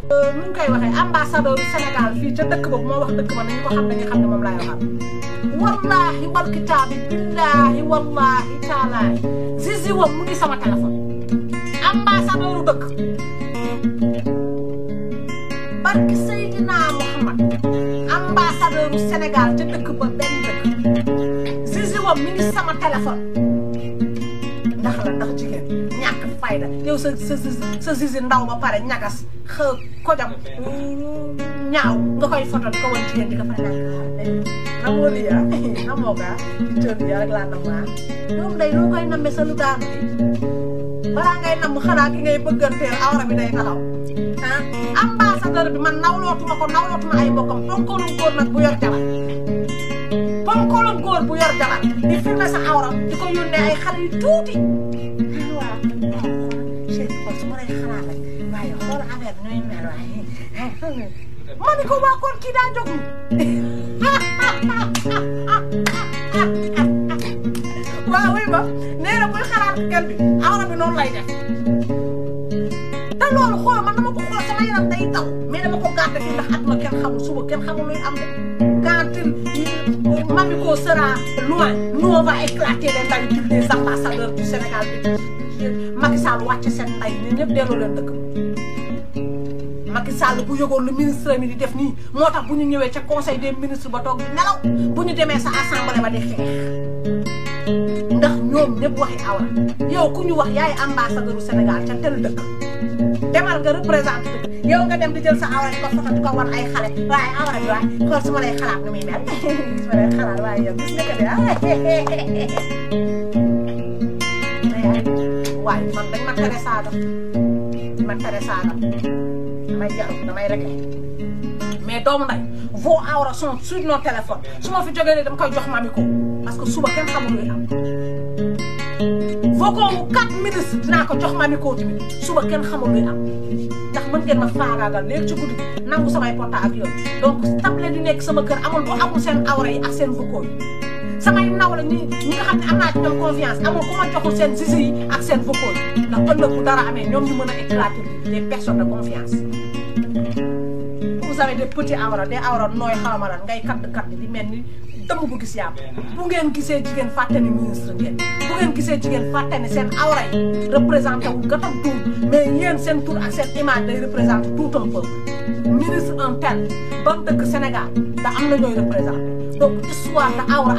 nu ñu koy waxee ambassadeur Sénégal fii ca dëkk boobu moo wax dëkk ba nañu ko xam dañu xam ne moom laay waxal wallaahi wal kitaabi billaahi wallaahi taalaahi Zizi wam mu ngi sama téléphone ambassadeur dëkk barki Seydina Muhammad ambassadeur Sénégal ca dëkk ba benn dëkk Zizi wam mi ngi sama téléphone ndax la ndax jigéen ñàkk fayda yow sa Zizi ndaw ba pare ñagas ko jam ñaaw nga koy foto di ko wan jigéen di ko fa nekk namoo li yaa namoo kaa di tën yaa rek laa namaa moom day loo koy namme sa lu daanu bi balaa ngay namm xanaa ki ngay bëgganteel awra bi day taxaw ah ambassadeur bi man nawlootuma ko nawlootuma ay mbokkam ponkolum góor nag bu yor jabar ponkolum góor bu yor jabar di filmer sa awra di ko yónnee ay xale yu tuuti waaw chéri kon su ma lay xalaat rek waaye xool affaire bi ñooy mel waaye ma ni ko waa kon kii daa jóg waaw wuy ma nee na buy xalaat kenn bi awra bi noonu lay def te loolu xool man dama ko xool sama yaram day taw mais dama ko gàtte fii ndax àdduna kenn xamul suba kenn xamul luy am de quand Mamiko sera loin nous on va éclater les nday des ambassadeurs du Sénégal bi Macky Sall wàcc seen nday ñun ñëpp delloo leen dëkk Macky Sall bu yëgoon lu ministre mi di def nii moo tax bu ñu ñëwee ca conseil des ministres ba toog di nelaw bu ñu demee sa assemblée ba di xeex ndax ñoom ñëpp waxi awra yow ku ñu wax yaay ambassadeur du Sénégal ca tel dëkk demal nga représenté dëkk yow nga dem di jël sa awra di ko foto di ko wan ay xale waaye awra bi waaye xool su ma lay xalaat nu muy mel su ma lay xalaat waaye yow gis nga ko de waaye man dañ ma tere saaga damay jaru damay réglé mais doomu nday vos awra sont sur nos téléphones su ma fi jógee ne dama koy jox Mamiko parce que suba kenn xamul luy am vocaux mu 4 minutes dinaa ko jox Mamiko tamit suba kenn xamul luy am ndax mën ngeen ma faagaagal léegi ci guddi nangu samay porta ak yooyu donc tablette yu nekk sama kër amul seen awra yi ak seen vocaux yi samay naw la ñi nga xam ne am naa ci ñoom confiance amul ku ma joxul seen Zizi yi ak seen vocaux yi ndax ëllëg bu dara amee ñoom ñu mën a éclater des personnes de confiance vous avez des petits awra des awra nooy xawma lan ngay katt di mel ni dëmm bu gis yàpp bu ngeen gisee jigéen fàtte ni ministre ngeen bu ngeen gisee jigéen fàtte ni seen awra yi représenté wu gatam tuut mais yéen seen tur ak seen image day représenté tout un peuple ministre un tel ba dëkk Sénégal da am na ñooy représenté donc histoire da awra